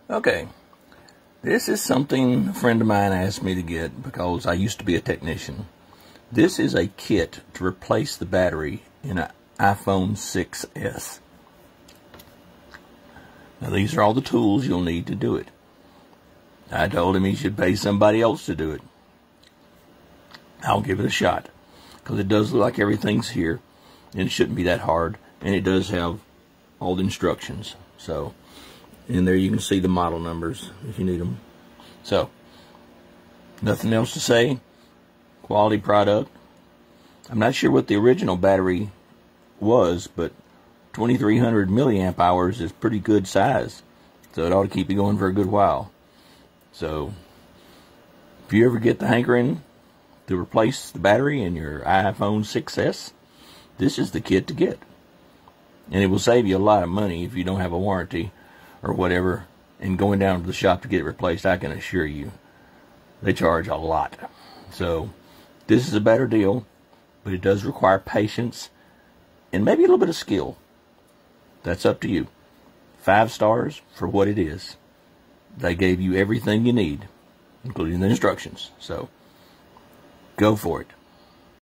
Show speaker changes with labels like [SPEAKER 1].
[SPEAKER 1] Okay, this is something a friend of mine asked me to get because I used to be a technician. This is a kit to replace the battery in an iPhone 6s. Now these are all the tools you'll need to do it. I told him he should pay somebody else to do it. I'll give it a shot because it does look like everything's here and it shouldn't be that hard, and it does have all the instructions. So in there you can see the model numbers if you need them. So nothing else to say. Quality product. I'm not sure what the original battery was, but 2300 milliamp hours is pretty good size, so it ought to keep you going for a good while. So if you ever get the hankering to replace the battery in your iPhone 6s, this is the kit to get, and it will save you a lot of money if you don't have a warranty or whatever and going down to the shop to get it replaced. I can assure you they charge a lot. So this is a better deal, but it does require patience and maybe a little bit of skill. That's up to you. 5 stars for what it is. They gave you everything you need, including the instructions. So go for it.